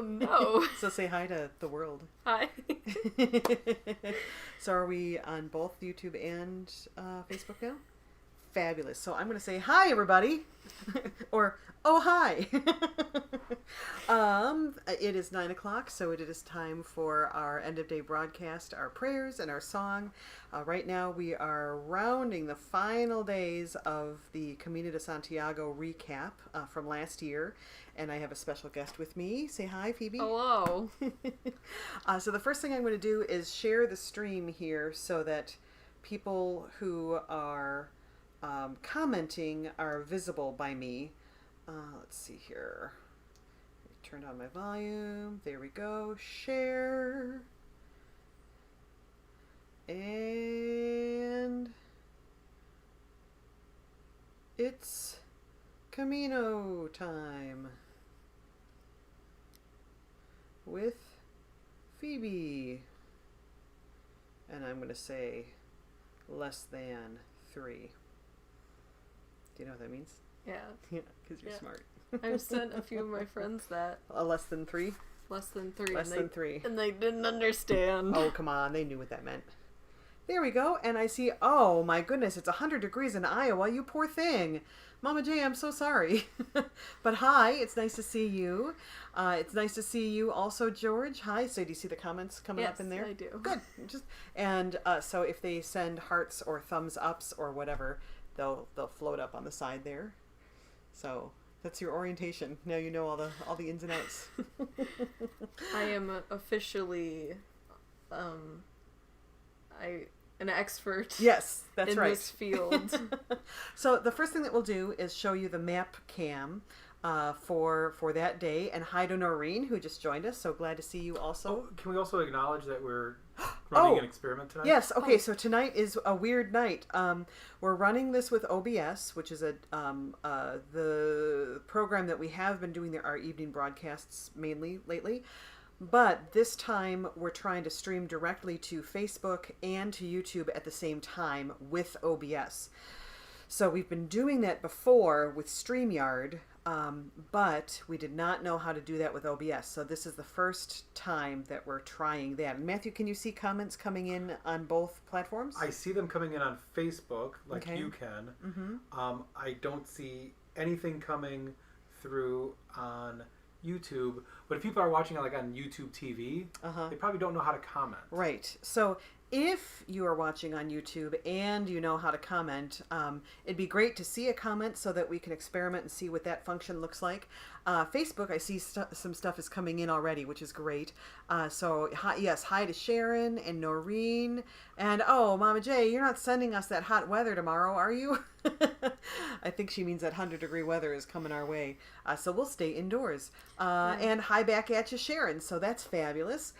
Oh no. So say hi to the world. Hi. So are we on both YouTube and Facebook now? Fabulous. So I'm going to say hi, everybody. Or, oh, hi. It is 9 o'clock, so it is time for our end of day broadcast, our prayers and our song. Right now we are rounding the final days of the Camino de Santiago recap from last year. And I have a special guest with me. Say hi, Phoebe. Hello. So the first thing I'm going to do is share the stream here so that people who are commenting are visible by me. Let's see here. Turn on my volume. There we go. Share. And it's Camino time with Phoebe. And I'm going to say less than 3. Do you know what that means? Yeah. Yeah, because you're smart. I've sent a few of my friends that. Less than 3? Less than 3. Less than 3. And they didn't understand. Oh, come on. They knew what that meant. There we go. And I see, oh my goodness, it's 100 degrees in Iowa. You poor thing. Mama J, I'm so sorry. But hi, it's nice to see you. It's nice to see you also, George. Hi. So do you see the comments coming up in there? Yes, I do. Good. So if they send hearts or thumbs ups or whatever, they'll float up on the side there. So that's your orientation. Now you know all the ins and outs. I am officially an expert. Yes, that's in right. this field. So the first thing that we'll do is show you the map cam for that day. And hi to Noreen, who just joined us. So glad to see you also. Oh, can we also acknowledge that we're running an experiment tonight? Yes. Okay. So tonight is a weird night. We're running this with OBS, which is the program that we have been doing our evening broadcasts mainly lately. But this time we're trying to stream directly to Facebook and to YouTube at the same time with OBS. So we've been doing that before with StreamYard, but we did not know how to do that with OBS. So this is the first time that we're trying that. And Matthew, can you see comments coming in on both platforms? I see them coming in on Facebook, like Okay. you can. Mm-hmm. I don't see anything coming through on YouTube. But if people are watching on YouTube TV, they probably don't know how to comment. Right. So if you are watching on YouTube and you know how to comment, it'd be great to see a comment so that we can experiment and see what that function looks like. Facebook, I see some stuff is coming in already, which is great. So hi to Sharon and Noreen. And oh, Mama J, you're not sending us that hot weather tomorrow, are you? I think she means that 100-degree weather is coming our way. So we'll stay indoors. And hi back at you, Sharon. So that's fabulous.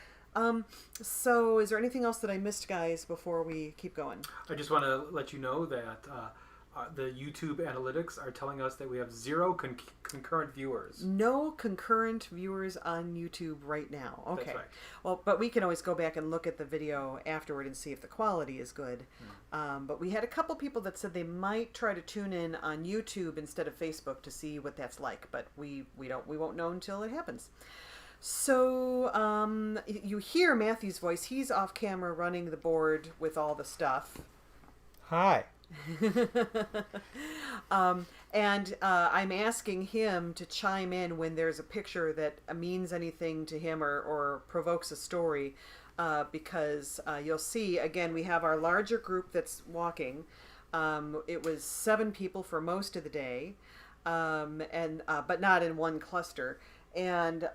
So is there anything else that I missed, guys, before we keep going? I just want to let you know that the YouTube analytics are telling us that we have 0 concurrent viewers. No concurrent viewers on YouTube right now. Okay. That's right. Well, but we can always go back and look at the video afterward and see if the quality is good. But we had a couple people that said they might try to tune in on YouTube instead of Facebook to see what that's like, but we won't know until it happens. So you hear Matthew's voice. He's off camera running the board with all the stuff. Hi. And I'm asking him to chime in when there's a picture that means anything to him or provokes a story, because you'll see, again, we have our larger group that's walking. It was 7 people for most of the day, but not in one cluster. And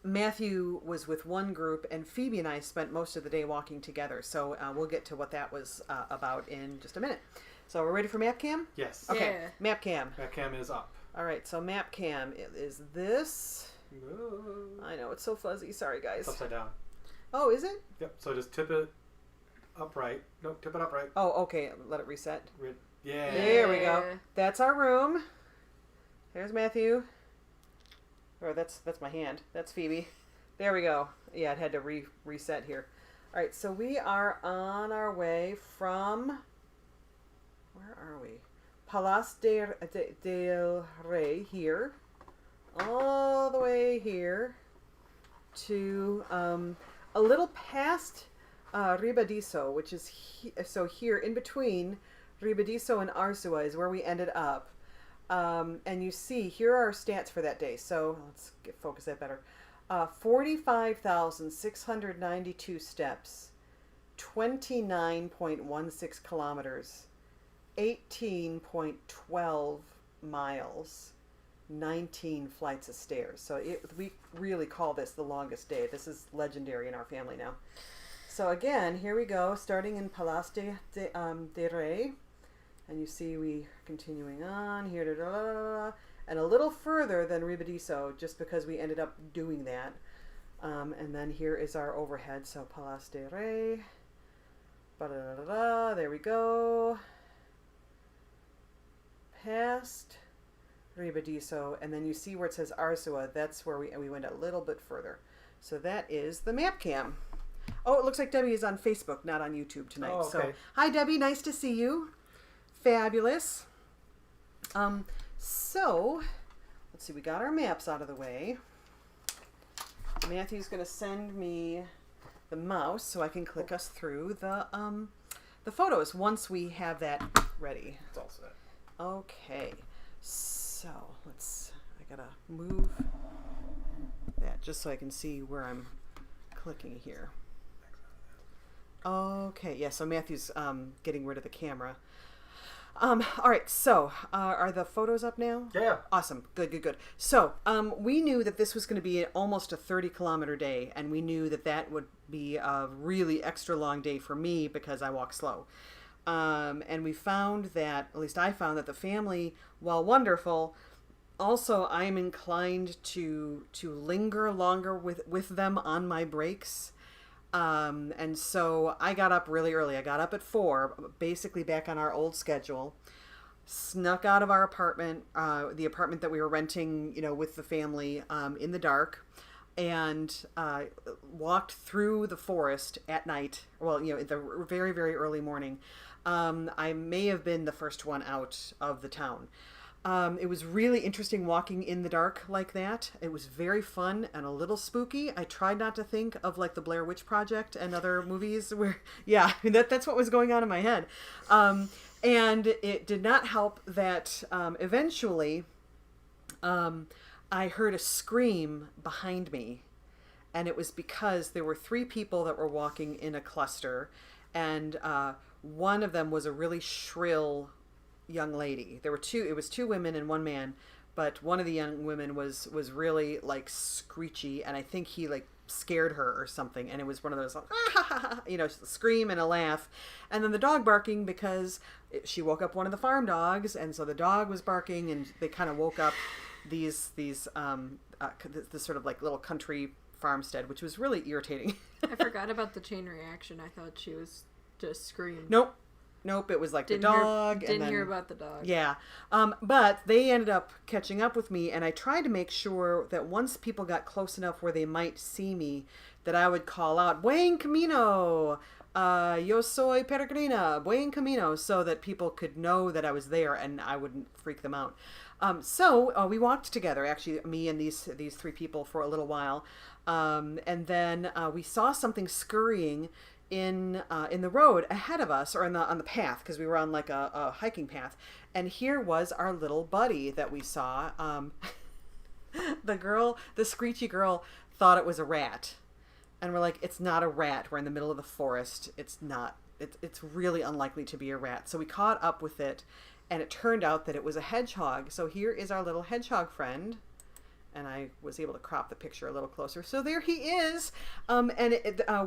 Matthew was with one group, and Phoebe and I spent most of the day walking together. So we'll get to what that was about in just a minute. So we're ready for MapCam? Yes. Okay, Yeah. MapCam. MapCam is up. All right, so MapCam is this. Whoa. I know, it's so fuzzy. Sorry, guys. It's upside down. Oh, is it? Yep. So just tip it upright. No, tip it upright. Oh, okay. Let it reset. Yeah. There we go. That's our room. There's Matthew. Or that's my hand. That's Phoebe. There we go. Yeah, it had to reset here. All right, so we are on our way from... Where are we? Palas del Rey here. all the way here to a little past Ribadiso, which is so here in between Ribadiso and Arzua is where we ended up. And you see, here are our stats for that day. So let's focus that better. 45,692 steps, 29.16 kilometers, 18.12 miles, 19 flights of stairs. So we really call this the longest day. This is legendary in our family now. So again, here we go, starting in Palas de Rey. And you see we continuing on here, and a little further than Ribadiso, just because we ended up doing that. And then here is our overhead. So Palas de Rey. There we go. Past Ribadiso, and then you see where it says Arzua. That's where we went a little bit further. So that is the map cam. Oh, it looks like Debbie is on Facebook, not on YouTube tonight. Oh, okay. So hi Debbie, nice to see you. Fabulous. So let's see, we got our maps out of the way. Matthew's going to send me the mouse so I can click us through the photos once we have that ready. It's all set. Okay, so I gotta move that just so I can see where I'm clicking here. Okay, yeah, so Matthew's getting rid of the camera. All right, so are the photos up now? Yeah. Awesome. Good. So we knew that this was going to be almost a 30-kilometer day, and we knew that that would be a really extra long day for me because I walk slow. And we found that, at least I found that the family, while wonderful, also I'm inclined to linger longer with them on my breaks. And so I got up really early. I got up at 4, basically back on our old schedule, snuck out of our apartment, the apartment that we were renting, with the family, in the dark, and walked through the forest at night. Well, the very, very early morning. I may have been the first one out of the town. It was really interesting walking in the dark like that. It was very fun and a little spooky. I tried not to think of like the Blair Witch Project and other movies where, that's what was going on in my head. And it did not help that eventually I heard a scream behind me. And it was because there were 3 people that were walking in a cluster, and one of them was a really shrill young lady. There were 2, it was 2 women and 1 man, but one of the young women was really like screechy, and I think he like scared her or something, and it was one of those like, scream and a laugh, and then the dog barking because she woke up one of the farm dogs, and so the dog was barking, and they kind of woke up this sort of like little country farmstead, which was really irritating. I forgot about the chain reaction. I thought she was just screamed. Nope, it was like the dog. Didn't hear about the dog. Yeah. But they ended up catching up with me, and I tried to make sure that once people got close enough where they might see me, that I would call out, Buen Camino! Yo soy Peregrina! Buen Camino! So that people could know that I was there and I wouldn't freak them out. So we walked together, actually, me and these 3 people for a little while. And then we saw something scurrying in the road ahead of us, or on the path, because we were on like a hiking path, and here was our little buddy that we saw. The screechy girl thought it was a rat, and we're like, it's not a rat, we're in the middle of the forest, it's really unlikely to be a rat. So we caught up with it, and it turned out that it was a hedgehog. So here is our little hedgehog friend. And I was able to crop the picture a little closer. So there he is. And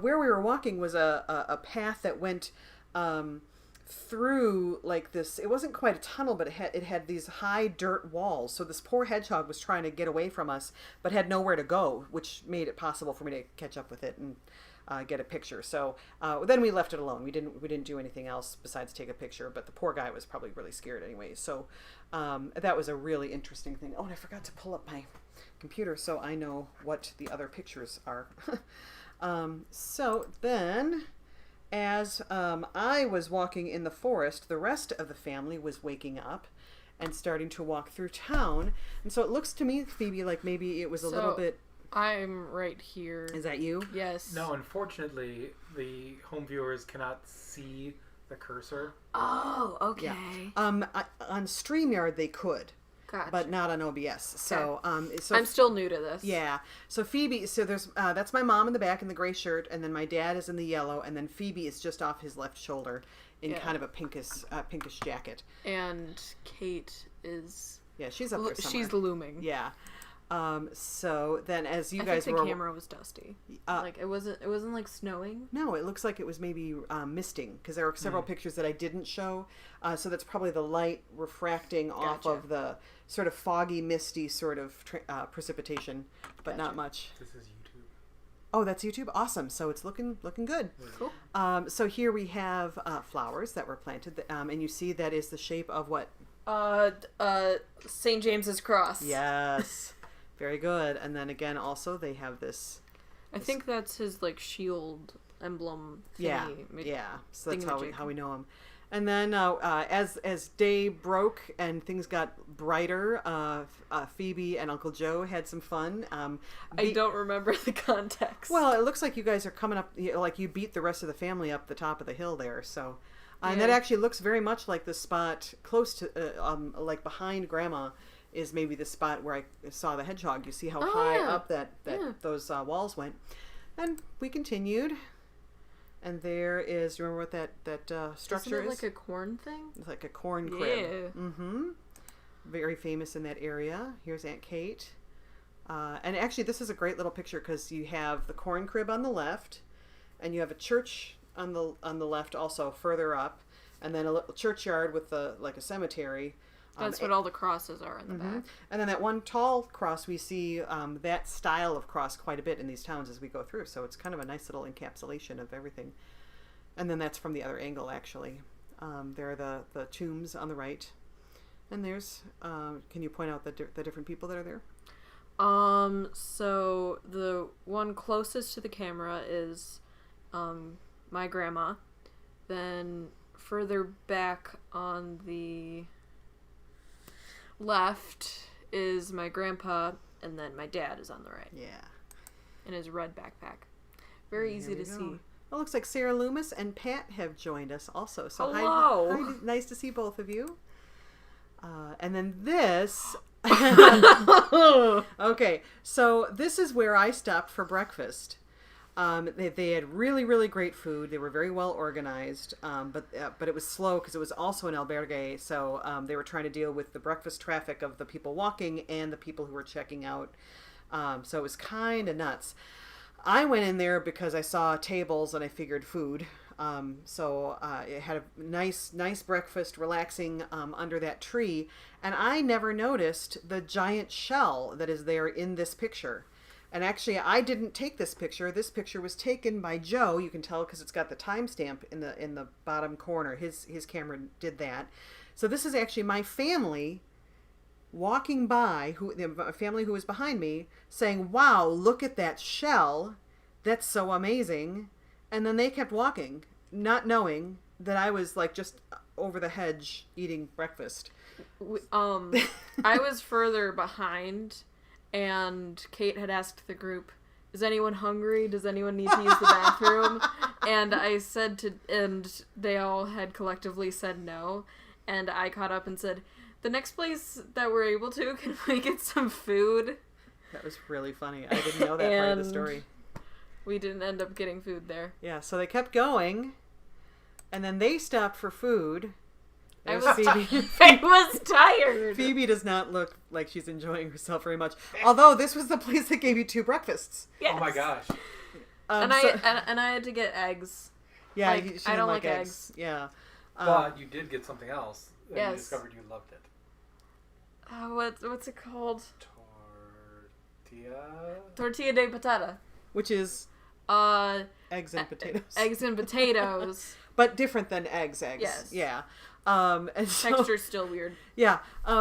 where we were walking was a path that went through like this. It wasn't quite a tunnel, but it had these high dirt walls. So this poor hedgehog was trying to get away from us, but had nowhere to go, which made it possible for me to catch up with it and get a picture. So then we left it alone. We didn't do anything else besides take a picture. But the poor guy was probably really scared anyway. So that was a really interesting thing. Oh, and I forgot to pull up my computer so I know what the other pictures are. So then, as I was walking in the forest, the rest of the family was waking up, and starting to walk through town. And so it looks to me, Phoebe, like maybe it was a little bit... I'm right here. Is that you? Yes. No, unfortunately, the home viewers cannot see the cursor. Oh, okay. Yeah. On StreamYard they could. Gotcha. But not on OBS. So, so I'm still new to this. Yeah. So Phoebe, so there's that's my mom in the back in the gray shirt, and then my dad is in the yellow, and then Phoebe is just off his left shoulder in kind of a pinkish jacket. And Kate is... Yeah, she's up there somewhere. She's looming. Yeah. So then as you I guys think the camera was dusty. Like it wasn't like snowing. No, it looks like it was maybe misting, because there are several pictures that I didn't show. So that's probably the light refracting off of the sort of foggy, misty sort of precipitation, but not much. This is YouTube. Oh, that's YouTube? Awesome. So it's looking good. Cool. So here we have flowers that were planted, and you see that is the shape of what? St. James's Cross. Yes. Very good. And then again, also they have this. I think that's his like shield emblem thingy. Yeah. So that's how we know him. And then as day broke and things got brighter, Phoebe and Uncle Joe had some fun. I don't remember the context. Well, it looks like you guys are coming up, like you beat the rest of the family up the top of the hill there. So, and that actually looks very much like the spot close to, like behind Grandma, is maybe the spot where I saw the hedgehog. You see how high up that those walls went. And we continued. And there is, you remember what that structure Isn't it is? like a corn thing? It's like a corn crib. Yeah. Mm-hmm. Very famous in that area. Here's Aunt Kate. And actually, this is a great little picture because you have the corn crib on the left, and you have a church on the left also further up, and then a little churchyard with like a cemetery. That's what all the crosses are in the back. And then that one tall cross, we see that style of cross quite a bit in these towns as we go through. So it's kind of a nice little encapsulation of everything. And then that's from the other angle, actually. There are the tombs on the right. And there's, can you point out the different people that are there? So the one closest to the camera is my grandma. Then further back on the left is my grandpa, and then my dad is on the right. Yeah. In his red backpack. Very easy to see. Well, it looks like Sarah Loomis and Pat have joined us also. So hello. Hi, nice to see both of you. And then this. Okay, so this is where I stopped for breakfast. They had really, really great food. They were very well organized, but it was slow because it was also an albergue. So they were trying to deal with the breakfast traffic of the people walking and the people who were checking out. So it was kind of nuts. I went in there because I saw tables and I figured food. So it had a nice breakfast, relaxing under that tree. And I never noticed the giant shell that is there in this picture. And actually, I didn't take this picture. This picture was taken by Joe. You can tell because it's got the timestamp in the bottom corner. His camera did that. So this is actually my family walking by, the family who was behind me, saying, "Wow, look at that shell. That's so amazing." And then they kept walking, not knowing that I was like just over the hedge eating breakfast. I was further behind. And Kate had asked the group, "Is anyone hungry? Does anyone need to use the bathroom?" And I said and they all had collectively said no. And I caught up and said, "The next place that we're able to, can we get some food?" That was really funny. I didn't know that part of the story. We didn't end up getting food there. Yeah, so they kept going, and then they stopped for food. I was tired. Phoebe does not look like she's enjoying herself very much. Although this was the place that gave you 2 breakfasts. Yes. Oh my gosh. And I had to get eggs. Yeah, like, she I didn't don't like like eggs. Yeah. But you did get something else. And yes. You discovered you loved it. What's it called? Tortilla de patata. Which is eggs and potatoes. Eggs and potatoes. But different than eggs. Yes. Yeah. And so, texture's still weird. Yeah.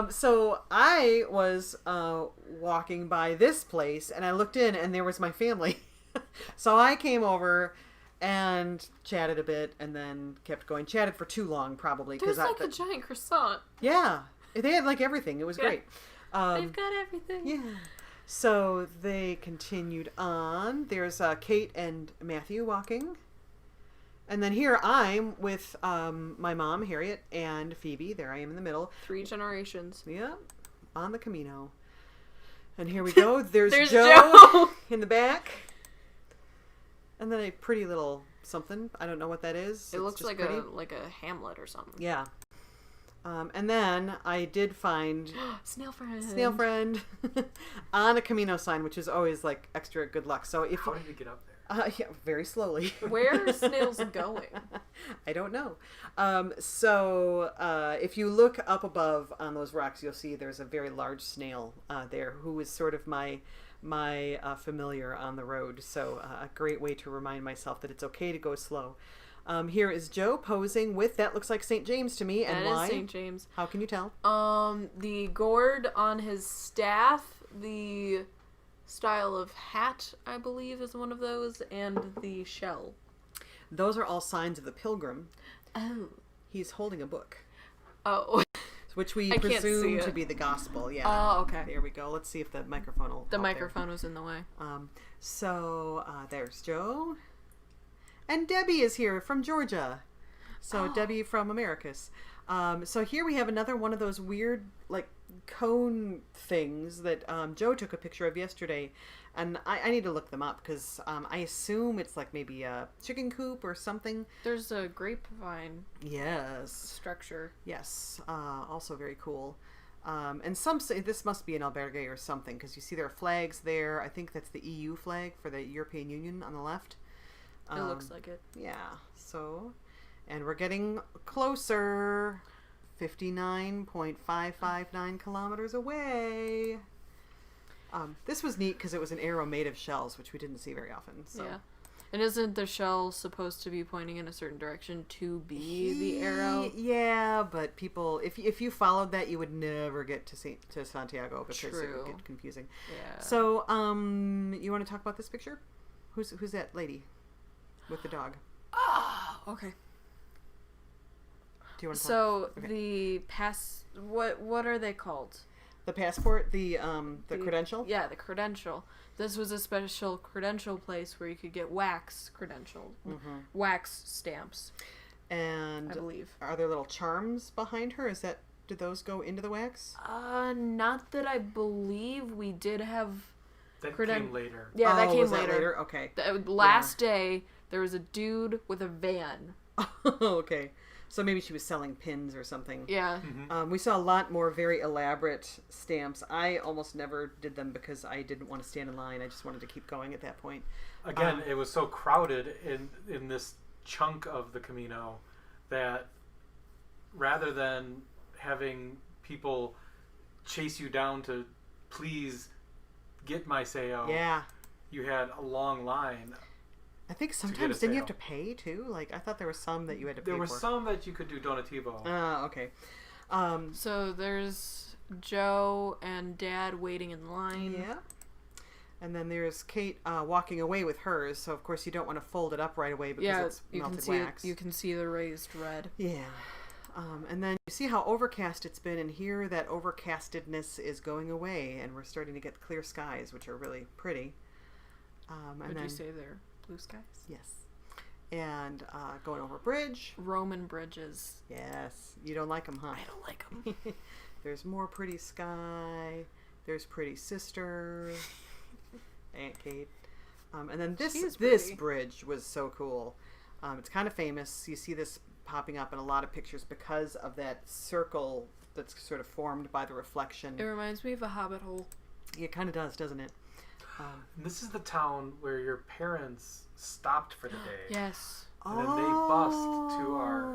So I was walking by this place and I looked in and there was my family. So I came over and chatted a bit and then kept going. Chatted for too long probably. There's like a giant croissant. Yeah. They had like everything. It was great. They've got everything. Yeah. So they continued on. There's Kate and Matthew walking. And then here I'm with my mom, Harriet, and Phoebe. There I am in the middle. 3 generations. Yeah, on the Camino. And here we go. There's There's Joe in the back. And then a pretty little something. I don't know what that is. It looks like pretty. a Hamlet or something. Yeah. And then I did find Snail friend on a Camino sign, which is always like extra good luck. So if how did you get up there? yeah, very slowly. Where are snails going? I don't know. So if you look up above on those rocks, you'll see there's a very large snail there who is sort of my familiar on the road. So a great way to remind myself that it's okay to go slow. Here is Joe posing with, that looks like St. James to me. And that why? Is St. James. How can you tell? The gourd on his staff, the style of hat, I believe, is one of those, and the shell. Those are all signs of the pilgrim. Oh. He's holding a book. Oh. Which we I can't see presume it. to be the gospel. Yeah. Oh, okay. There we go. Let's see if the microphone will The help microphone there. was in the way. So there's Joe. And Debbie is here from Georgia. So Debbie from Americus. So here we have another one of those weird, like, cone things that Joe took a picture of yesterday. And I need to look them up because I assume it's like maybe a chicken coop or something. There's a grapevine Yes. structure. Yes. Also very cool. And some say this must be an albergue or something because you see there are flags there. I think that's the EU flag for the European Union on the left. It looks like it. Yeah. So, and we're getting closer. 59.559 kilometers away. This was neat because it was an arrow made of shells, which we didn't see very often. So. Yeah. And isn't the shell supposed to be pointing in a certain direction to be the arrow? Yeah, but people, if you followed that, you would never get to Santiago because it True. would get confusing. Yeah. So, you want to talk about this picture? Who's that lady with the dog? Oh, okay. Do you want to So Okay. the what are they called? The passport, the credential? Yeah, the credential. This was a special credential place where you could get wax credential, wax stamps, And I believe. are there little charms behind her? Do those go into the wax? Not that I believe we did have. That Creden- came later. Yeah, that came was later. Okay. The last day, there was a dude with a van. Okay. So maybe she was selling pins or something. Yeah. Mm-hmm. We saw a lot more very elaborate stamps. I almost never did them because I didn't want to stand in line. I just wanted to keep going at that point. Again, it was so crowded in this chunk of the Camino that rather than having people chase you down to please get my Seo, Yeah. you had a long line. I think sometimes didn't you have to pay too? Like I thought there were some that you had to pay There were for. some that you could do Donativo. Okay. So there's Joe and Dad waiting in line. Yeah. And then there's Kate walking away with hers. So of course you don't want to fold it up right away because it's you melted can see wax. you can see the raised red. Yeah. And then you see how overcast it's been, and here that overcastedness is going away, and we're starting to get clear skies, which are really pretty. Would you say they're blue skies? Yes. And going over a bridge. Roman bridges. Yes. You don't like them, huh? I don't like them. There's more pretty sky. There's pretty sister. Aunt Kate. And then this pretty. bridge was so cool. It's kind of famous. You see this popping up in a lot of pictures because of that circle that's sort of formed by the reflection. It reminds me of a hobbit hole. It kind of does, doesn't it? And this is the town where your parents stopped for the day. Yes. And then they bussed to our,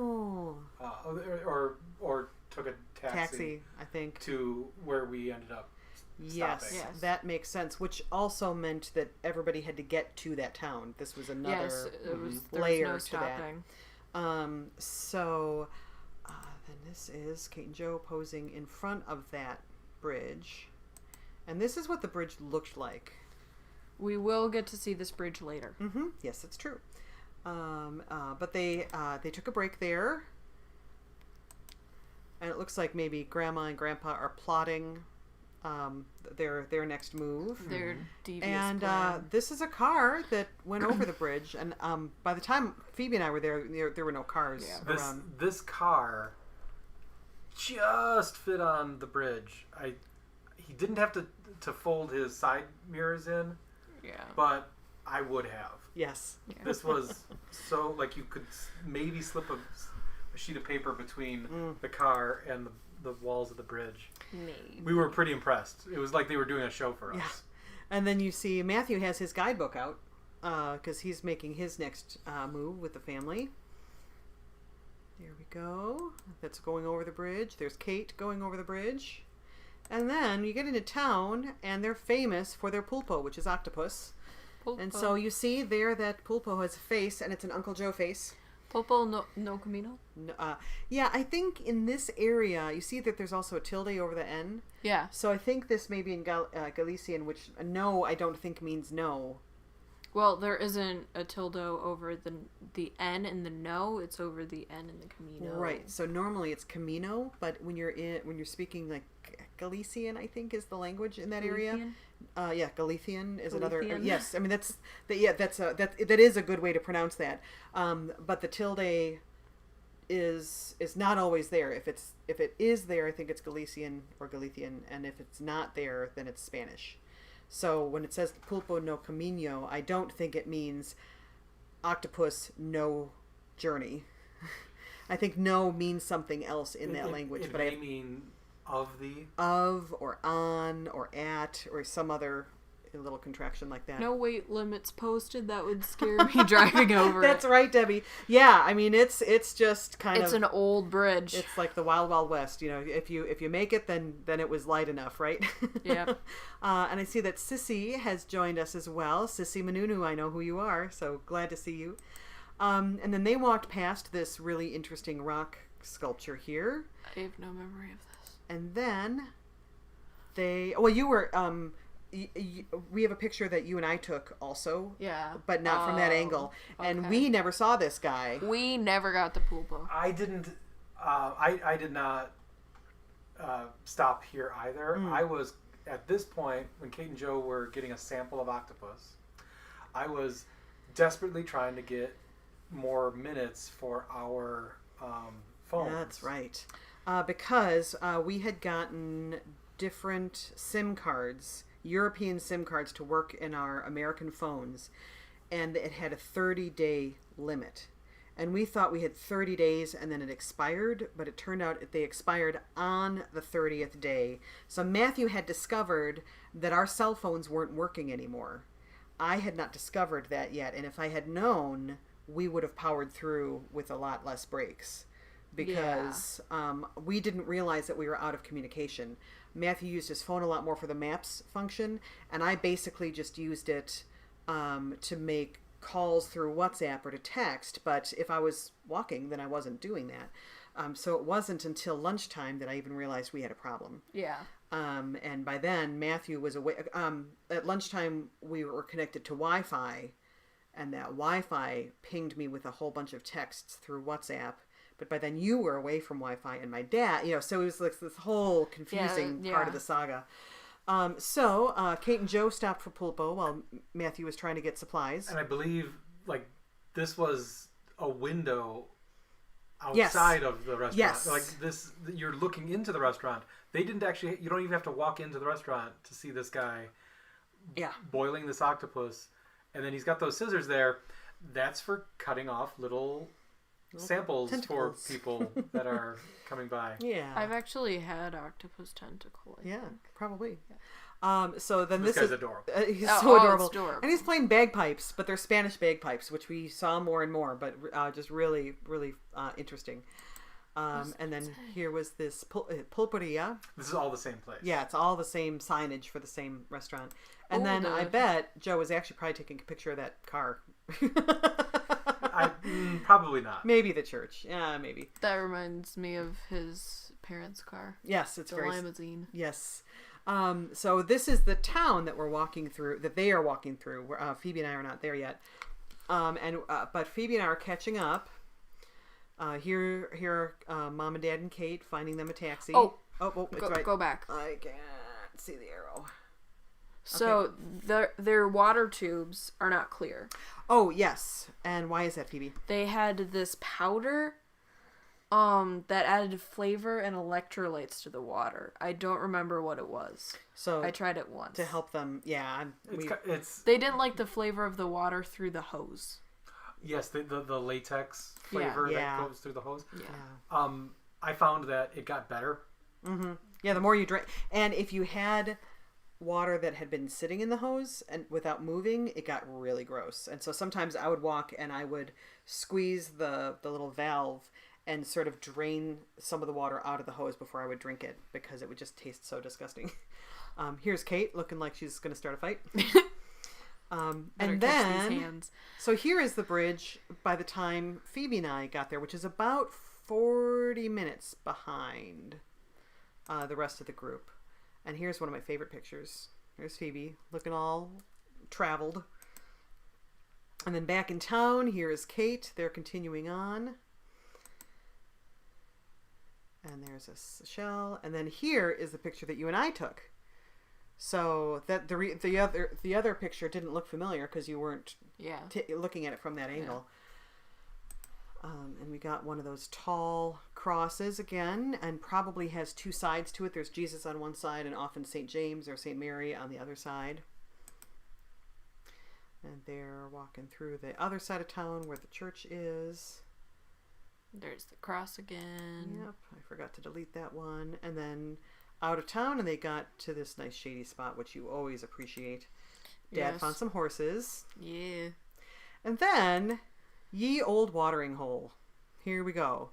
or took a taxi, I think. to where we ended up Yes, stopping. Yes. that makes sense. Which also meant that everybody had to get to that town. This was another Yes, it was there layer was no to that. stopping. So then this is Kate and Joe posing in front of that bridge, and this is what the bridge looked like. We will get to see this bridge later. Mm-hmm. Yes, it's true. But they took a break there, and it looks like maybe Grandma and Grandpa are plotting their next move. Their devious And plan. this is a car that went over the bridge, and by the time Phoebe and I were there were no cars around. This car just fit on the bridge. He didn't have to fold his side mirrors in, but I would have. Yes. Yeah. This was so, like, you could maybe slip a sheet of paper between the car and the walls of the bridge. Maybe. We were pretty impressed. It was like they were doing a show for us. Yeah. And then you see Matthew has his guidebook out because he's making his next move with the family. There we go. That's going over the bridge. There's Kate going over the bridge. And then you get into town, and they're famous for their pulpo, which is octopus. Pulpo. And so you see there that pulpo has a face, and it's an Uncle Joe face. Pulpo no Camino? Yeah, I think in this area, you see that there's also a tilde over the N. Yeah. So I think this may be in Galician, which no, I don't think means no. Well, there isn't a tilde over the N in the no. It's over the N in the Camino. Right. So normally it's Camino, but when you're speaking like Galician, I think is the language in that area. Yeah, Galician is another. Galician? Yes, I mean that is a good way to pronounce that. But the tilde is not always there. If it is there, I think it's Galician or Galician, and if it's not there, then it's Spanish. So when it says pulpo no camino, I don't think it means octopus no journey. I think no means something else in that language. It but may mean of the. Of or on or at or some other little contraction like that. No weight limits posted. That would scare me driving over That's it. right, Debbie. Yeah, I mean it's just kind It's of an old bridge. it's like the Wild Wild West. You know, if you make it, then it was light enough, right? Yep. And I see that Sissy has joined us as well. Sissy Manunu, I know who you are, so glad to see you. And then they walked past this really interesting rock sculpture here, I have no memory of this. and then you were we have a picture that you and I took also, Yeah. but not from that angle, and okay. we never saw this guy. We never got the pulpo. I didn't. I did not stop here either. I was at this point when Kate and Joe were getting a sample of octopus. I was desperately trying to get more minutes for our phones. That's right, because we had gotten different SIM cards, European SIM cards, to work in our American phones, and it had a 30-day limit. And we thought we had 30 days and then it expired, but it turned out they expired on the 30th day. So Matthew had discovered that our cell phones weren't working anymore. I had not discovered that yet, and if I had known, we would have powered through with a lot less breaks because we didn't realize that we were out of communication. Matthew used his phone a lot more for the maps function, and I basically just used it to make calls through WhatsApp or to text, but if I was walking, then I wasn't doing that. So it wasn't until lunchtime that I even realized we had a problem. Yeah. And by then, Matthew was away. At lunchtime, we were connected to Wi-Fi, and that Wi-Fi pinged me with a whole bunch of texts through WhatsApp. But by then, you were away from Wi-Fi, and my dad, so it was like this whole confusing part of the saga. So Kate and Joe stopped for pulpo while Matthew was trying to get supplies. And I believe this was a window outside of the restaurant. Yes. Like this, you're looking into the restaurant. They didn't actually. You don't even have to walk into the restaurant to see this guy. Yeah. Boiling this octopus, and then he's got those scissors there. That's for cutting off little samples tentacles for people that are coming by. Yeah. I've actually had octopus tentacle. I think. Probably. So then This this guy's is adorable. He's Oh, so it's adorable. adorable. And he's playing bagpipes, but they're Spanish bagpipes, which we saw more and more, but just really, really interesting. And then here was this pulperia. This is all the same place. Yeah, it's all the same signage for the same restaurant. And then I bet Joe was actually probably taking a picture of that car. Probably not. Maybe the church. Yeah, maybe. That reminds me of his parents' car. Yes, it's The very... limousine. Yes. So this is the town that we're walking through, that they are walking through. Phoebe and I are not there yet. But Phoebe and I are catching up. Here are Mom and Dad and Kate finding them a taxi. Oh, it's right. Go back. I can't see the arrow. So their water tubes are not clear. Oh, yes. And why is that, Phoebe? They had this powder that added flavor and electrolytes to the water. I don't remember what it was. So I tried it once. to help them, yeah. They didn't like the flavor of the water through the hose. Yes, the latex flavor that goes through the hose. Yeah. I found that it got better. Mm-hmm. Yeah, the more you drink. And if you had water that had been sitting in the hose and without moving, it got really gross. And so sometimes I would walk and I would squeeze the little valve and sort of drain some of the water out of the hose before I would drink it because it would just taste so disgusting. Here's Kate looking like she's going to start a fight. And then, so here is the bridge by the time Phoebe and I got there, which is about 40 minutes behind the rest of the group. And here's one of my favorite pictures. There's Phoebe looking all traveled. And then back in town, here is Kate. They're continuing on. And there's a shell. And then here is the picture that you and I took. So that the other picture didn't look familiar because you weren't looking at it from that angle. Yeah. And we got one of those tall crosses again, and probably has two sides to it. There's Jesus on one side and often St. James or St. Mary on the other side. And they're walking through the other side of town where the church is. There's the cross again. Yep, I forgot to delete that one. And then out of town, and they got to this nice shady spot, which you always appreciate. Dad found some horses. Yeah. And then, ye old watering hole. Here we go.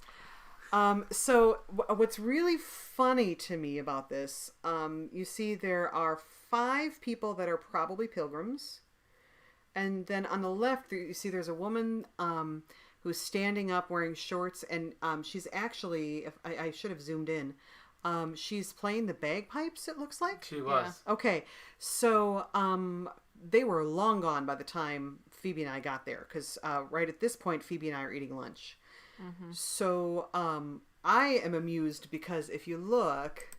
So what's really funny to me about this, you see there are 5 people that are probably pilgrims. And then on the left, you see there's a woman who's standing up wearing shorts, and she's actually, if I should have zoomed in, she's playing the bagpipes, it looks like. She was. Yeah. Okay, so they were long gone by the time Phoebe and I got there, because right at this point, Phoebe and I are eating lunch. Mm-hmm. So I am amused because if you look,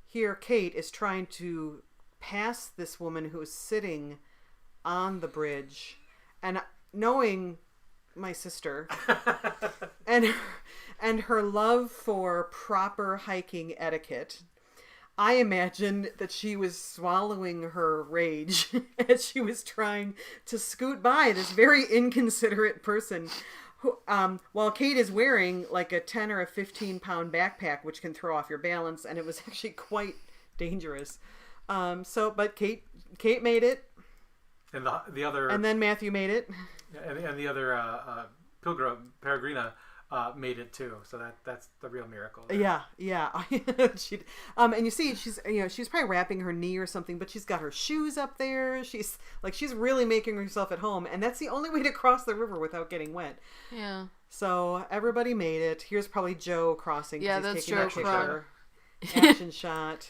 here Kate is trying to pass this woman who is sitting on the bridge, and knowing my sister and her love for proper hiking etiquette, I imagine that she was swallowing her rage as she was trying to scoot by this very inconsiderate person who, while Kate is wearing like a 10 or a 15 pound backpack, which can throw off your balance, and it was actually quite dangerous. But Kate made it. And the other, and then Matthew made it, and the other Peregrina made it too. So that's the real miracle there. Yeah. And you see, she's probably wrapping her knee or something, but she's got her shoes up there. She's really making herself at home, and that's the only way to cross the river without getting wet. Yeah. So everybody made it. Here's probably Joe crossing. Yeah, that's Joe crossing. Action shot.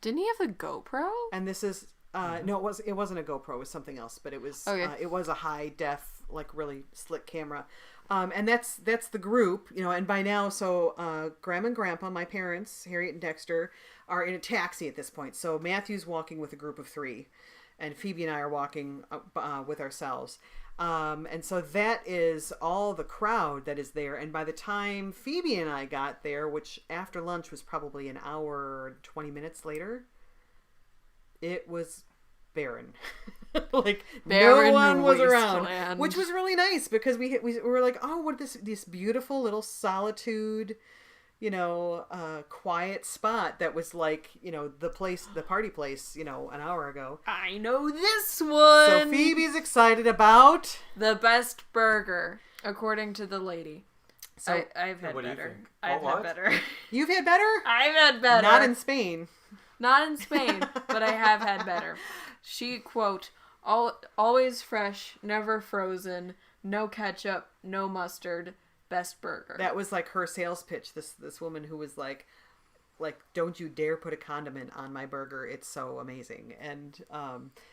Didn't he have a GoPro? And this is. No, it wasn't a GoPro. It was something else, but it was it was a high def, like really slick camera, and that's the group, And by now, so Grandma and Grandpa, my parents, Harriet and Dexter, are in a taxi at this point. So Matthew's walking with a group of 3, and Phoebe and I are walking with ourselves, and so that is all the crowd that is there. And by the time Phoebe and I got there, which after lunch was probably an hour 20 minutes later. It was barren. Like barren, no one was around, land. Which was really nice because we were like, oh, what this beautiful little solitude, quiet spot that was like, the party place, an hour ago. I know this one. So Phoebe's excited about the best burger, according to the lady. So I've had better. I've had better. You've had better? I've had better. Not in Spain. Not in Spain, but I have had better. She, quote, always fresh, never frozen, no ketchup, no mustard, best burger. That was like her sales pitch. This woman who was like, don't you dare put a condiment on my burger. It's so amazing. And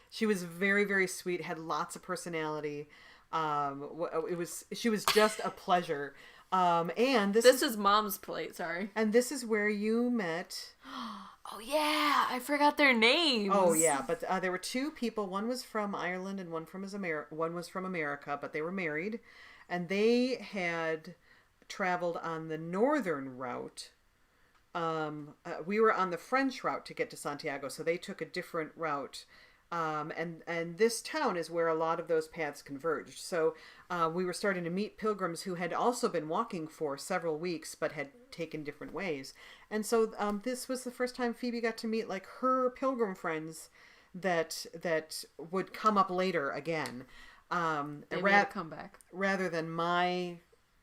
she was very, very sweet, had lots of personality. She was just a pleasure. And This is Mom's Plate, sorry. and this is where you met. Oh, yeah. I forgot their names. Oh yeah, but there were two people. One was from Ireland and one was from America, but they were married, and they had traveled on the northern route. We were on the French route to get to Santiago, so they took a different route. And this town is where a lot of those paths converged. So we were starting to meet pilgrims who had also been walking for several weeks, but had taken different ways. And so this was the first time Phoebe got to meet like her pilgrim friends that would come up later again. They made a comeback. Rather than my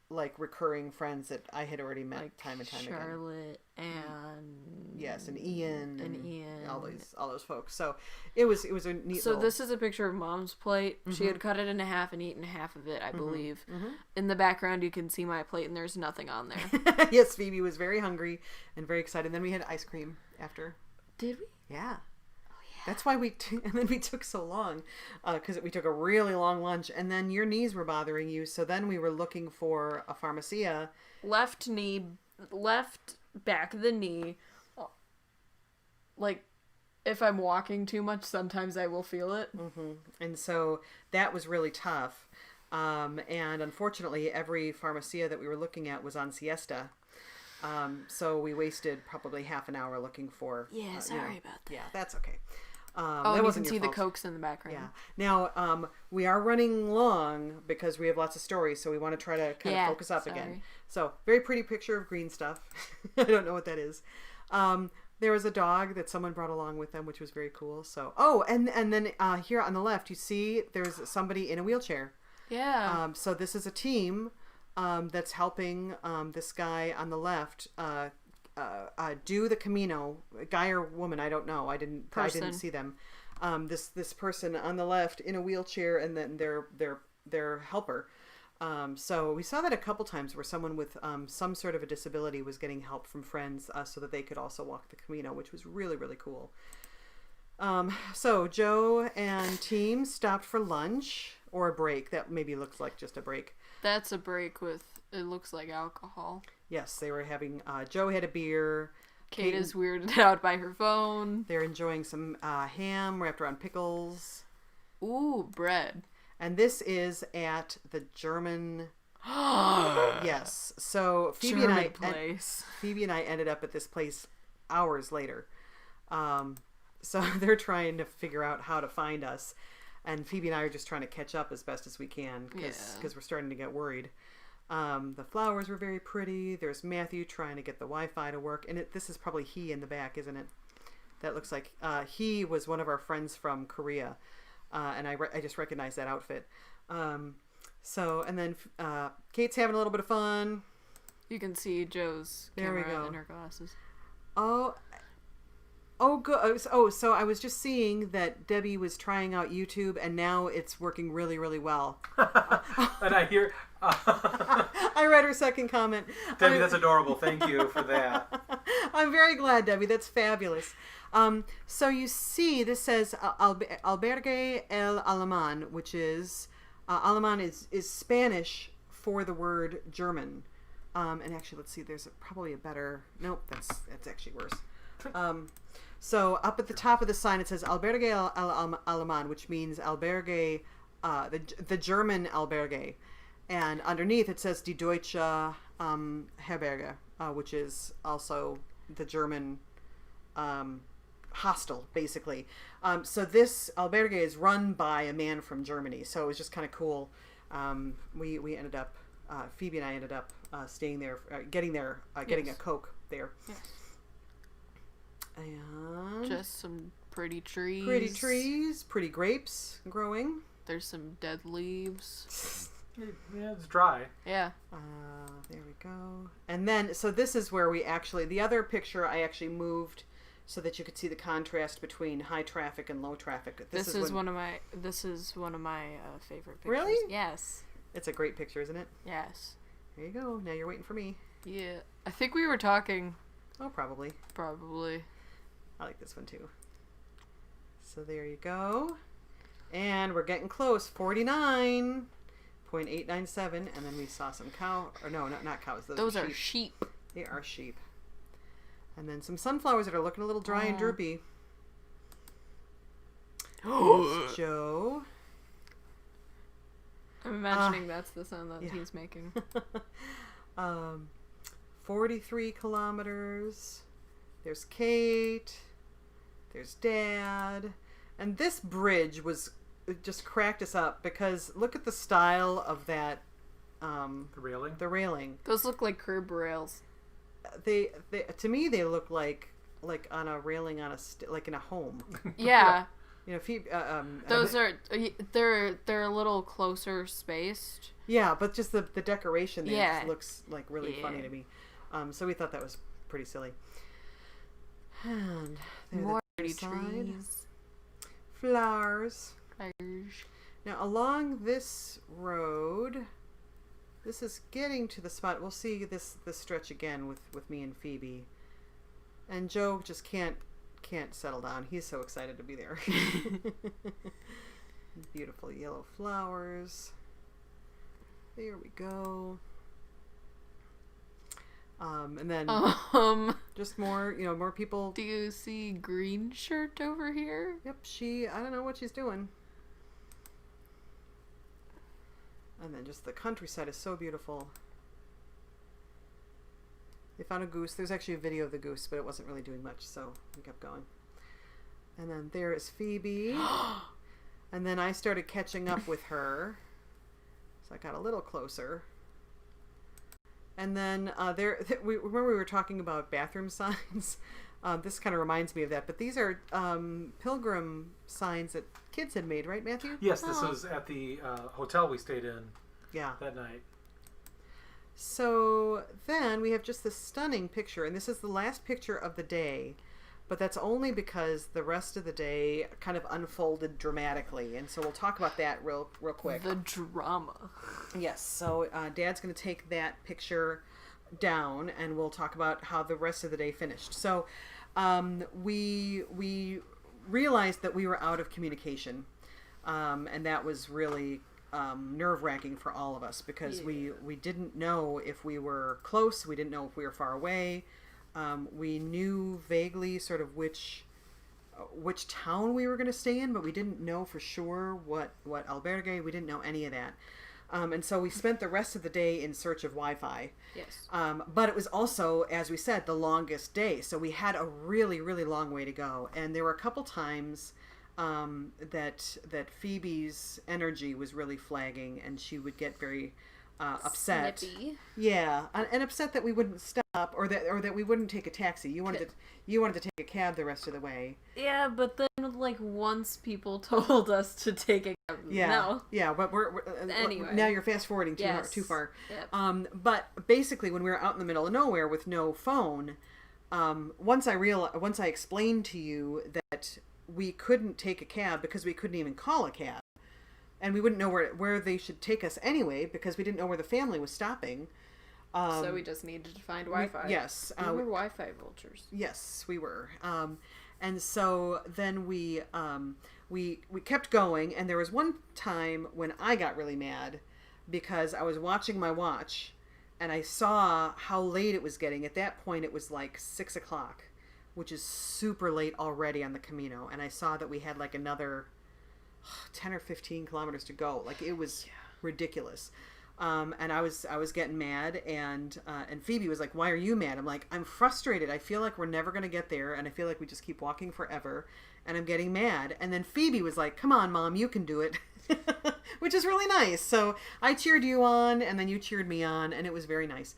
like recurring friends that I had already met Like time and time again. Charlotte and Yes, and Ian Ian. all those folks. So it was a neat. So little... this is a picture of Mom's plate. Mm-hmm. She had cut it in half and eaten half of it, I believe. In the background, you can see my plate, and there's nothing on there. Yes, Phoebe was very hungry and very excited. Then we had ice cream after. Did we? Yeah. That's why and then we took so long, because we took a really long lunch, and then your knees were bothering you, so then we were looking for a pharmacia. Left back of the knee. Like, if I'm walking too much, sometimes I will feel it. Mm-hmm. And so that was really tough. And unfortunately, every pharmacia that we were looking at was on siesta. So we wasted probably half an hour looking for... Yeah, sorry about that. Yeah, that's okay. And you can see the Cokes in the background. Yeah. Now, we are running long because we have lots of stories, so we want to try to kind of focus up again. So, very pretty picture of green stuff. I don't know what that is. There was a dog that someone brought along with them, which was very cool. So, and then here on the left, you see there's somebody in a wheelchair. Yeah. So this is a team that's helping this guy on the left do the Camino. Guy or woman, I don't know. I didn't see them. This person on the left in a wheelchair, and then their helper. So we saw that a couple times where someone with some sort of a disability was getting help from friends so that they could also walk the Camino, which was really, really cool. So Joe and team stopped for lunch or a break. That maybe looks like just a break. That's a break with, it looks like alcohol. Yes, they were having, Joe had a beer. Kate is weirded out by her phone. They're enjoying some ham wrapped around pickles. Ooh, bread. And this is at the German... Yes. So Phoebe and I ended up at this place hours later. So they're trying to figure out how to find us. And Phoebe and I are just trying to catch up as best as we can because we're starting to get worried. The flowers were very pretty. There's Matthew trying to get the Wi-Fi to work. And this is probably he in the back, isn't it? That looks like he was one of our friends from Korea. And I just recognized that outfit. So, and then Kate's having a little bit of fun. You can see Joe's camera in her glasses. Oh, good. So I was just seeing that Debbie was trying out YouTube, and now it's working really, really well. And I hear... I read her second comment. Debbie, that's adorable. Thank you for that. I'm very glad, Debbie. That's fabulous. So you see, this says Albergue El Alemán, which is... Alemán is Spanish for the word German. And actually, let's see, there's probably a better... Nope, that's actually worse. So up at the top of the sign, it says Albergue El Alemán, which means albergue, the German albergue. And underneath it says Die Deutsche Herberge, which is also the German hostel, basically. So this albergue is run by a man from Germany. So it was just kind of cool. We ended up, Phoebe and I ended up staying there, getting a Coke there. Yes. And just some pretty trees. Pretty grapes growing. There's some dead leaves. Yeah, it's dry. Yeah. There we go. And then, so this is where the other picture I actually moved so that you could see the contrast between high traffic and low traffic. This is one of my favorite pictures. Really? Yes. It's a great picture, isn't it? Yes. There you go. Now you're waiting for me. Yeah. I think we were talking. Oh, probably. I like this one too. So there you go. And we're getting close. 49.9 0.897, and then we saw some cow, or no, not cows. Those are sheep. They are sheep. And then some sunflowers that are looking a little dry and droopy. Joe. I'm imagining that's the sound that he's making. 43 kilometers. There's Kate. There's Dad. And this bridge it just cracked us up because look at the style of that. The railing? The railing. Those look like curb rails. They to me they look like on a railing on like in a home. Yeah. You know, those are they're a little closer spaced. Yeah, but just the decoration there Yeah. looks like really funny to me. So we thought that was pretty silly. And More the pretty side. trees. Flowers. Flowers. Now along this road, this is getting to the spot. We'll see this stretch again with me and Phoebe. And Joe just can't settle down. He's so excited to be there. Beautiful yellow flowers. There we go. And then just more, more people. Do you see green shirt over here? Yep, I don't know what she's doing. And then just the countryside is so beautiful. They found a goose. There's actually a video of the goose, but it wasn't really doing much, so we kept going. And then there is Phoebe. And then I started catching up with her. So I got a little closer. And then we were talking about bathroom signs. This kind of reminds me of that. But these are pilgrim signs that kids had made, right, Matthew? Yes, this was at the hotel we stayed in that night. So then we have just this stunning picture. And this is the last picture of the day. But that's only because the rest of the day kind of unfolded dramatically. And so we'll talk about that real quick. The drama. Yes. So Dad's going to take that picture down and we'll talk about how the rest of the day finished. So we realized that we were out of communication. And that was really nerve-wracking for all of us because we didn't know if we were close. We didn't know if we were far away. We knew vaguely sort of which town we were going to stay in, but we didn't know for sure what albergue. We didn't know any of that. And so we spent the rest of the day in search of Wi-Fi. Yes. But it was also, as we said, the longest day. So we had a really, really long way to go. And there were a couple times that Phoebe's energy was really flagging and she would get very upset. Snippy. Yeah, and upset that we wouldn't stop or that we wouldn't take a taxi. You wanted to take a cab the rest of the way. Yeah, but then once people told us to take a cab. Yeah. No. Yeah, but we're anyway. Now you're fast forwarding too far. Yep. But basically when we were out in the middle of nowhere with no phone, once I explained to you that we couldn't take a cab because we couldn't even call a cab. And we wouldn't know where they should take us anyway because we didn't know where the family was stopping. So we just needed to find Wi-Fi. Yes. We were Wi-Fi vultures. Yes, we were. And so then we kept going. And there was one time when I got really mad because I was watching my watch and I saw how late it was getting. At that point, it was like 6 o'clock, which is super late already on the Camino. And I saw that we had another 10 or 15 kilometers to go. It was ridiculous. And I was getting mad and Phoebe was like, "Why are you mad?" I'm like, "I'm frustrated. I feel like we're never going to get there and I feel like we just keep walking forever and I'm getting mad." And then Phoebe was like, "Come on, Mom, you can do it." Which is really nice. So I cheered you on and then you cheered me on and it was very nice.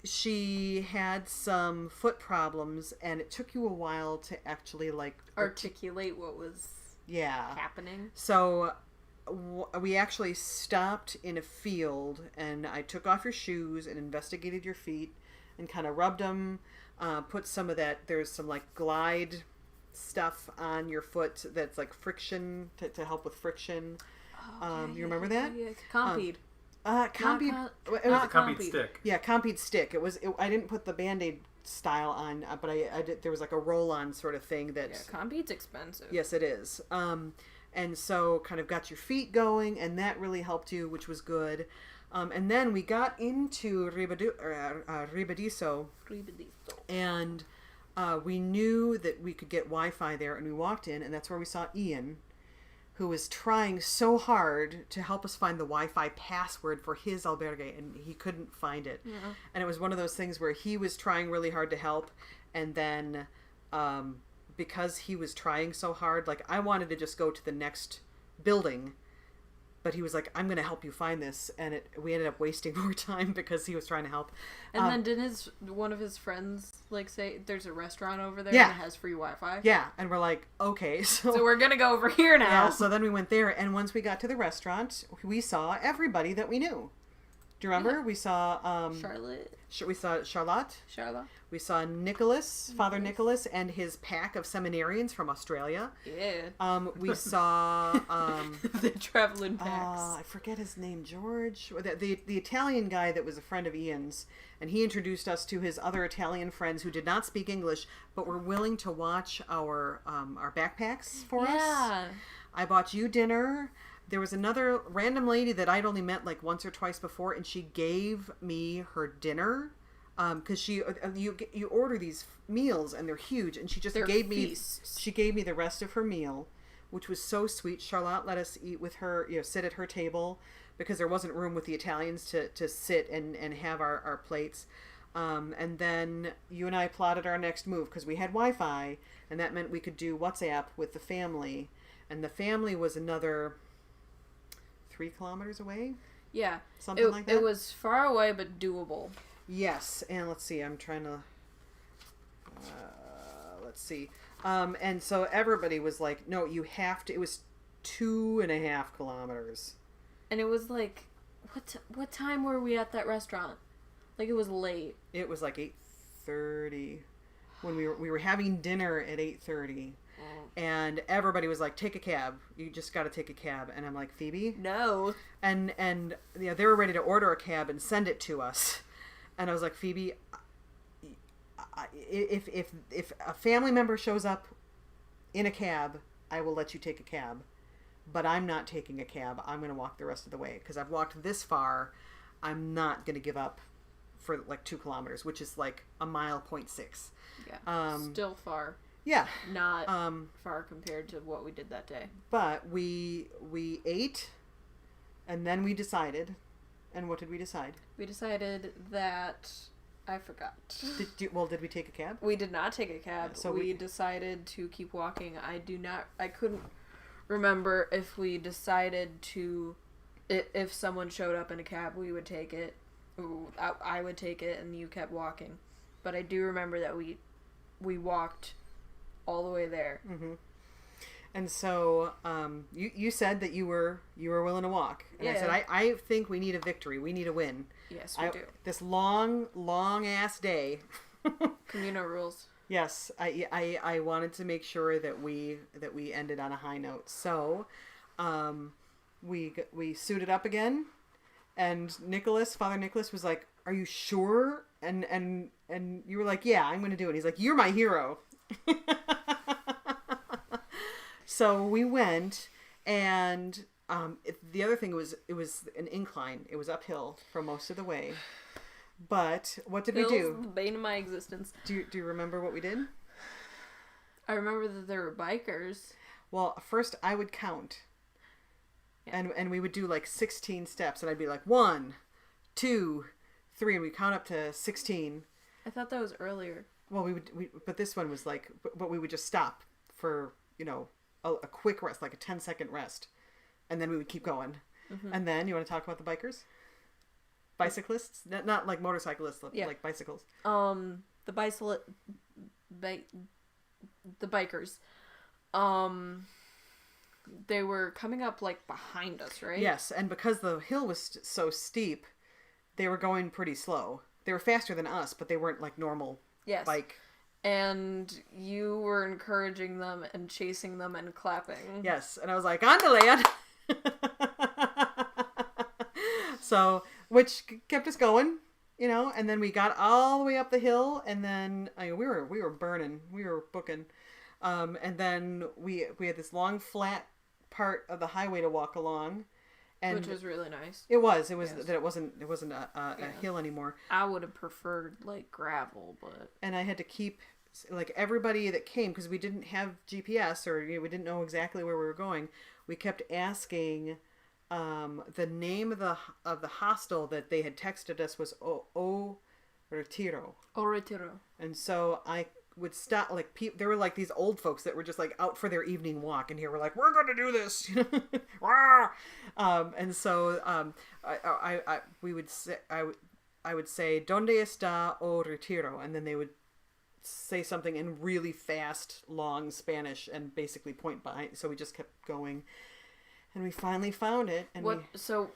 She had some foot problems and it took you a while to actually articulate what was happening. So we actually stopped in a field and I took off your shoes and investigated your feet and kind of rubbed them, put some of that, there's some glide stuff on your foot that's friction to help with friction. You remember that? Yeah, Compeed. Compeed. It was a Compeed stick. Yeah, Compeed stick. I didn't put the Band-Aid style on, but I did. There was a roll-on sort of thing that. Yeah, Compeed's expensive. Yes, it is. and so kind of got your feet going, and that really helped you, which was good. And then we got into Ribadiso, and we knew that we could get Wi-Fi there, and we walked in, and that's where we saw Ian, who was trying so hard to help us find the Wi-Fi password for his albergue, and he couldn't find it. Yeah. And it was one of those things where he was trying really hard to help, and then because he was trying so hard, like, I wanted to just go to the next building, but he was like, I'm going to help you find this, and we ended up wasting more time because he was trying to help. And then didn't one of his friends, like, say, there's a restaurant over there Yeah. that has free Wi-Fi? Yeah, and we're like, okay, So we're going to go over here now. Yeah, so then we went there, and once we got to the restaurant, we saw everybody that we knew. Do you remember? Yeah. We saw Charlotte? we saw Charlotte. Charlotte? We saw Nicholas, Father Nicholas, and his pack of seminarians from Australia. Yeah. We saw The traveling packs. I forget his name, George, the Italian guy that was a friend of Ian's, and he introduced us to his other Italian friends who did not speak English but were willing to watch our backpacks for us. Yeah. I bought you dinner. There was another random lady that I'd only met like once or twice before, and she gave me her dinner. Because you order these meals and they're huge, and she just They're gave feasts. me the rest of her meal, which was so sweet. Charlotte let us eat with her, sit at her table, because there wasn't room with the Italians to sit and have our plates. And then you and I plotted our next move because we had Wi-Fi, and that meant we could do WhatsApp with the family, and the family was another 3 kilometers away. Yeah. Something like that. It was far away but doable. Yes, and let's see, I'm trying to, let's see. And so everybody was like, no, you have to, it was 2.5 kilometers. And it was like, what time were we at that restaurant? Like, it was late. It was like 8:30 when we were having dinner at 8:30. And everybody was like, take a cab. You just got to take a cab. And I'm like, Phoebe? No. And they were ready to order a cab and send it to us. And I was like, Phoebe, if a family member shows up in a cab, I will let you take a cab. But I'm not taking a cab. I'm going to walk the rest of the way. Because I've walked this far. I'm not going to give up for like 2 kilometers, which is like 1.6 miles. Yeah. Still far. Yeah. Not far compared to what we did that day. But we ate, and then we decided. And what did we decide? We decided that I forgot. Did we take a cab? We did not take a cab. So we decided to keep walking. I couldn't remember if we decided to, if someone showed up in a cab, we would take it. I would take it, and you kept walking. But I do remember that we walked all the way there. Mm-hmm. And so you said that you were willing to walk, and I said I think we need a victory. We need a win. Yes, we do. This long ass day. Camino rules. Yes, I wanted to make sure that we ended on a high note. So we suited up again, and Father Nicholas was like, "Are you sure?" And you were like, "Yeah, I'm going to do it." He's like, "You're my hero." So we went, and the other thing was, it was an incline. It was uphill for most of the way. But what did we do? The bane of my existence. Do you remember what we did? I remember that there were bikers. Well, first I would count. Yeah. And we would do like 16 steps, and I'd be like 1, 2, 3, and we count up to 16. I thought that was earlier. Well, but this one was like, but we would just stop for, a quick rest, like a 10-second rest, and then we would keep going. Mm-hmm. And then, you want to talk about the bikers? Bicyclists? Not like motorcyclists, like bicycles. The bikers. They were coming up like behind us, right? Yes, and because the hill was so steep, they were going pretty slow. They were faster than us, but they weren't like normal bike. And you were encouraging them and chasing them and clapping. Yes, and I was like, on the land. So, which kept us going, and then we got all the way up the hill, and then we were burning, we were booking. And then we had this long flat part of the highway to walk along. And which was really nice. It was Yes. that it wasn't a Yeah. hill anymore. I would have preferred like gravel, but And I had to keep like everybody that came, because we didn't have GPS, or we didn't know exactly where we were going. We kept asking the name of the hostel that they had texted us was O Retiro. Retiro. And so I would stop, like, there were like these old folks that were just like out for their evening walk, and here we're like, we're going to do this, you know. And so I would say ¿Dónde está O Retiro? And then they would say something in really fast, long Spanish and basically point behind. So we just kept going, and we finally found it. And So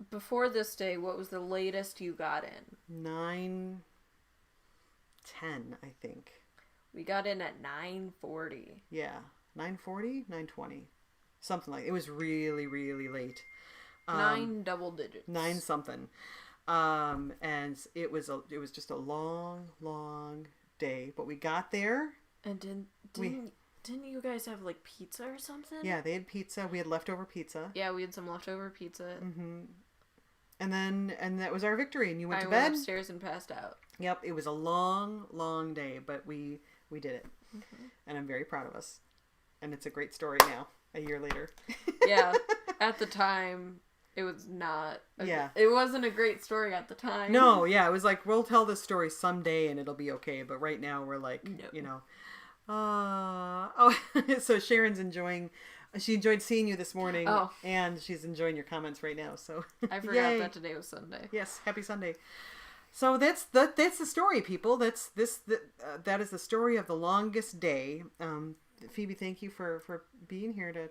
before this day, what was the latest you got in? 9:10, I think. We got in at 9:40. Yeah, 9:40, 9:20, something like. It was really, really late. 9 double digits. 9 something, and it was just a long, long day. But we got there. And didn't you guys have like pizza or something? Yeah, they had pizza. We had leftover pizza. Yeah, we had some leftover pizza. Mm-hmm. And that was our victory. And you went to went bed. upstairs and passed out. Yep, it was a long, long day, but we did it, Mm-hmm. and I'm very proud of us. And it's a great story now, a year later. Yeah, at the time, it was not. Yeah. It wasn't a great story at the time. No, yeah, it was like, we'll tell this story someday and it'll be okay. But right now we're like, No. you know, so Sharon's enjoying. She enjoyed seeing you this morning. Oh. And she's enjoying your comments right now. So I forgot Yay. that today was Sunday. Yes, happy Sunday. So that's the story, people. That is the story of the longest day. Phoebe, thank you for being here to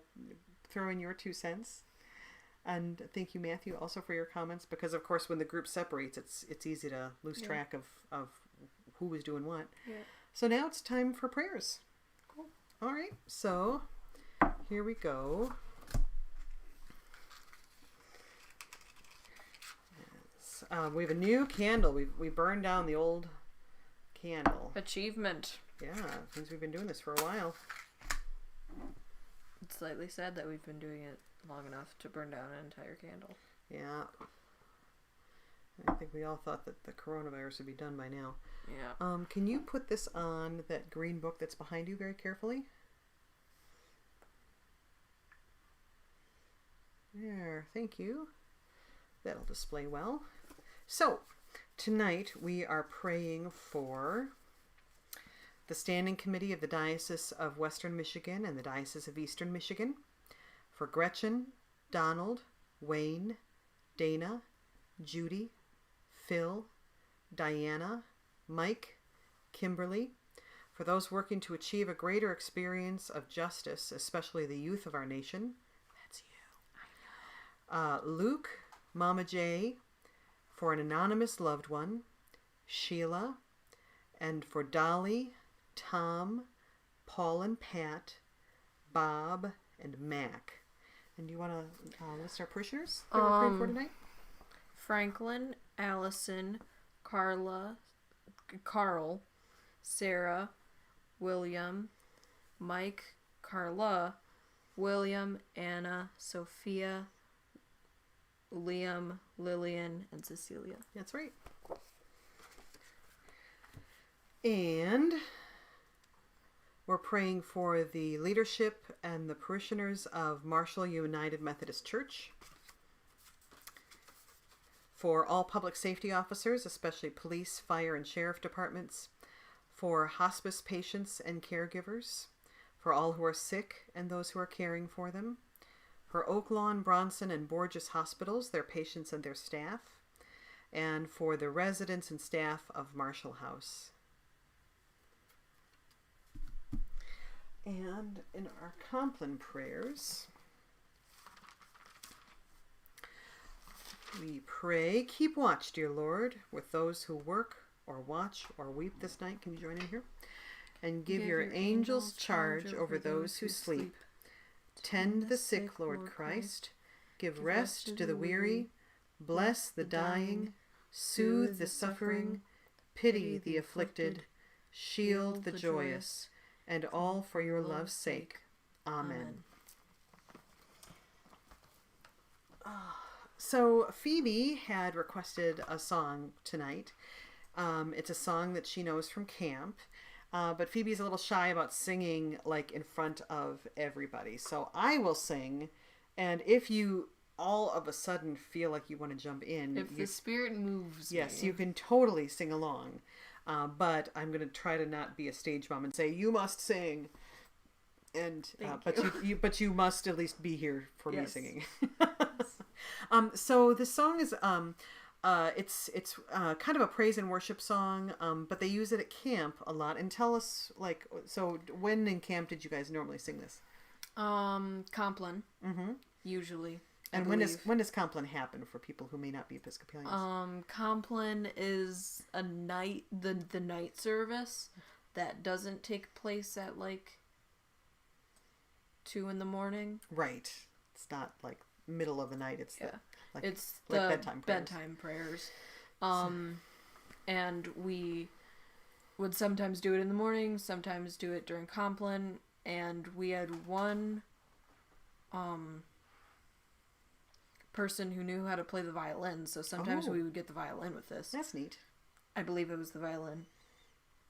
throw in your 2 cents. And thank you, Matthew, also for your comments, because of course when the group separates, it's easy to lose track of who was doing what. Yeah. So now it's time for prayers. Cool. All right. So here we go. Yes. We have a new candle. We burned down the old candle. Achievement. Yeah, since we've been doing this for a while. It's slightly sad that we've been doing it long enough to burn down an entire candle. Yeah. I think we all thought that the coronavirus would be done by now. Yeah. Can you put this on that green book that's behind you very carefully? There, thank you. That'll display well. So, tonight we are praying for the Standing Committee of the Diocese of Western Michigan and the Diocese of Eastern Michigan, for Gretchen, Donald, Wayne, Dana, Judy, Phil, Diana, Mike, Kimberly, for those working to achieve a greater experience of justice, especially the youth of our nation. That's you. Luke, Mama J, for an anonymous loved one, Sheila, and for Dolly, Tom, Paul and Pat, Bob, and Mac. And do you want to list our parishioners that we're praying for tonight? Franklin, Allison, Carl, Sarah, William, Mike, Carla, William, Anna, Sophia, Liam, Lillian, and Cecilia. That's right. And we're praying for the leadership and the parishioners of Marshall United Methodist Church, for all public safety officers, especially police, fire, and sheriff departments, for hospice patients and caregivers, for all who are sick and those who are caring for them, for Oak Lawn, Bronson, and Borges hospitals, their patients and their staff, and for the residents and staff of Marshall House. And in our Compline prayers, we pray, keep watch, dear Lord, with those who work or watch or weep this night. Can you join in here? And give your angels charge over those who sleep. Tend the sick, Lord Christ. Give rest to the weary. Bless the dying. Soothe the suffering. Pity the afflicted. Shield the joyous. And all for your love's sake. Amen. So Phoebe had requested a song tonight. It's a song that she knows from camp. But Phoebe's a little shy about singing like in front of everybody. So I will sing, and if you all of a sudden feel like you want to jump in, If the spirit moves yes, me. you can totally sing along. But I'm going to try to not be a stage mom and say you must sing. And but you must at least be here for me Yes. singing. So this song is it's kind of a praise and worship song, but they use it at camp a lot. And tell us, like, so when in camp did you guys normally sing this? Compline. Mm-hmm. Usually. I And believe. when does Compline happen for people who may not be Episcopalians? Compline is a night, the night service that doesn't take place at like 2 a.m. Right. It's not like middle of the night. It's Yeah. like It's like the bedtime prayers. And we would sometimes do it in the morning, sometimes do it during Compline, and we had one person who knew how to play the violin, so sometimes Oh. we would get the violin with this. That's neat. I believe it was the violin.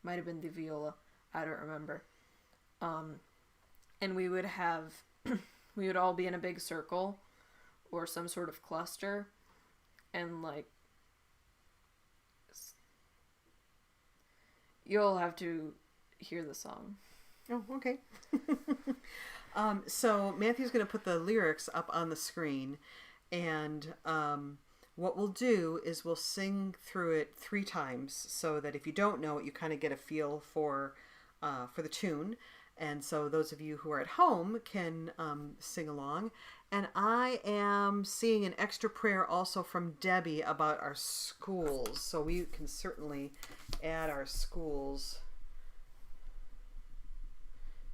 Might have been the viola. I don't remember. And we would have, we would all be in a big circle or some sort of cluster, and like, you'll have to hear the song. Oh, okay. So Matthew's going to put the lyrics up on the screen, and what we'll do is we'll sing through it 3 times, so that if you don't know it, you kind of get a feel for the tune. And so those of you who are at home can sing along. And I am seeing an extra prayer also from Debbie about our schools. So we can certainly add our schools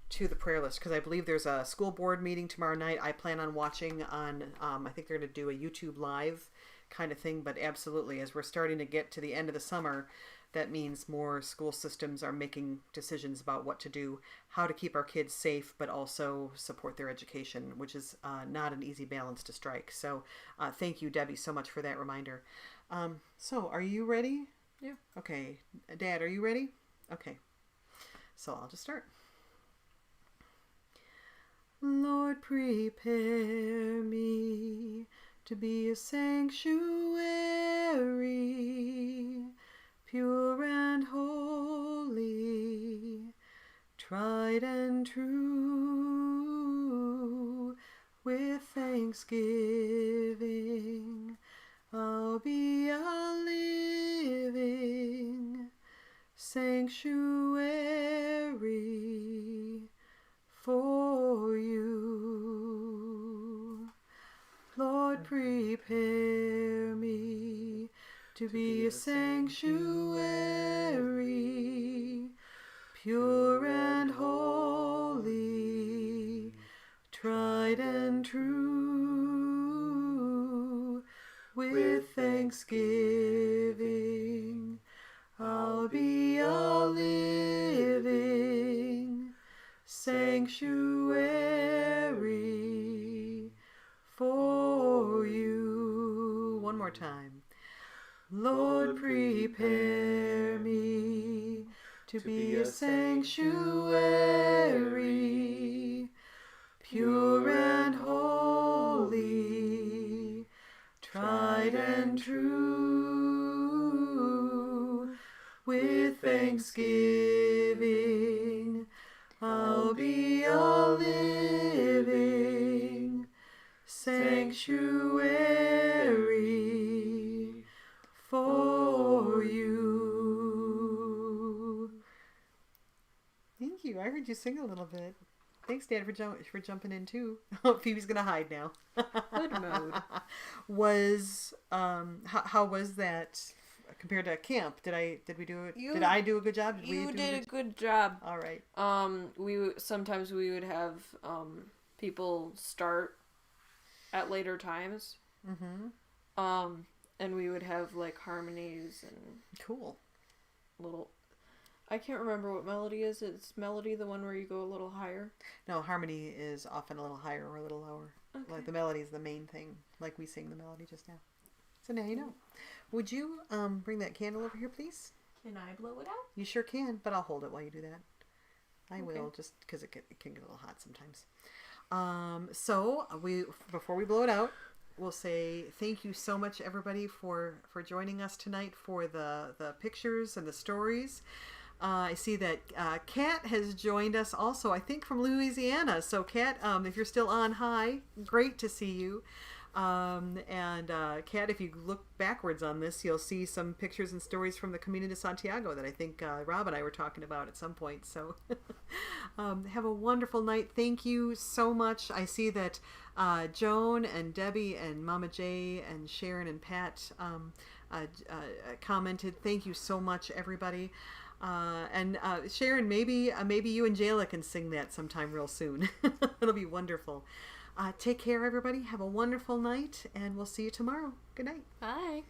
to the prayer list, because I believe there's a school board meeting tomorrow night. I plan on watching on, I think they're going to do a YouTube live kind of thing. But absolutely, as we're starting to get to the end of the summer, that means more school systems are making decisions about what to do, how to keep our kids safe, but also support their education, which is not an easy balance to strike. So thank you, Debbie, so much for that reminder. So are you ready? Yeah. Okay. Dad, are you ready? Okay. So I'll just start. Lord, prepare me to be a sanctuary, pure and holy, tried and true. With thanksgiving, I'll be a living sanctuary for you. Lord, prepare me to be a sanctuary, pure and holy, tried and true. With thanksgiving, I'll be a living sanctuary for you. One more time. Lord, prepare me to be a sanctuary, pure and holy, tried and true. With thanksgiving, I'll be a living sanctuary for you. Thank you. I heard you sing a little bit. Thanks, Dad, for jumping in too. Phoebe's gonna hide now. Good mode. How was that compared to camp? Did we do it? You- Did I do a good job? You did a good job. All right. Sometimes we would have people start at later times. Mm-hmm. And we would have like harmonies and Cool. little. I can't remember what melody is. It's melody, the one where you go a little higher. No, harmony is often a little higher or a little lower. Okay. Like the melody is the main thing, like we sing the melody just now. So now you know. Would you bring that candle over here, please? Can I blow it out? You sure can, but I'll hold it while you do that. I Okay. will, just because it can get a little hot sometimes. So before we blow it out, we'll say thank you so much, everybody, for joining us tonight for the pictures and the stories. I see that Kat has joined us also, I think, from Louisiana. So, Kat, if you're still on, hi. Great to see you. And Kat, if you look backwards on this, you'll see some pictures and stories from the Camino de Santiago that I think Rob and I were talking about at some point. So have a wonderful night. Thank you so much. I see that Joan and Debbie and Mama J and Sharon and Pat commented. Thank you so much, everybody. And Sharon, maybe you and Jayla can sing that sometime real soon. It'll be wonderful. Take care, everybody. Have a wonderful night, and we'll see you tomorrow. Good night. Bye.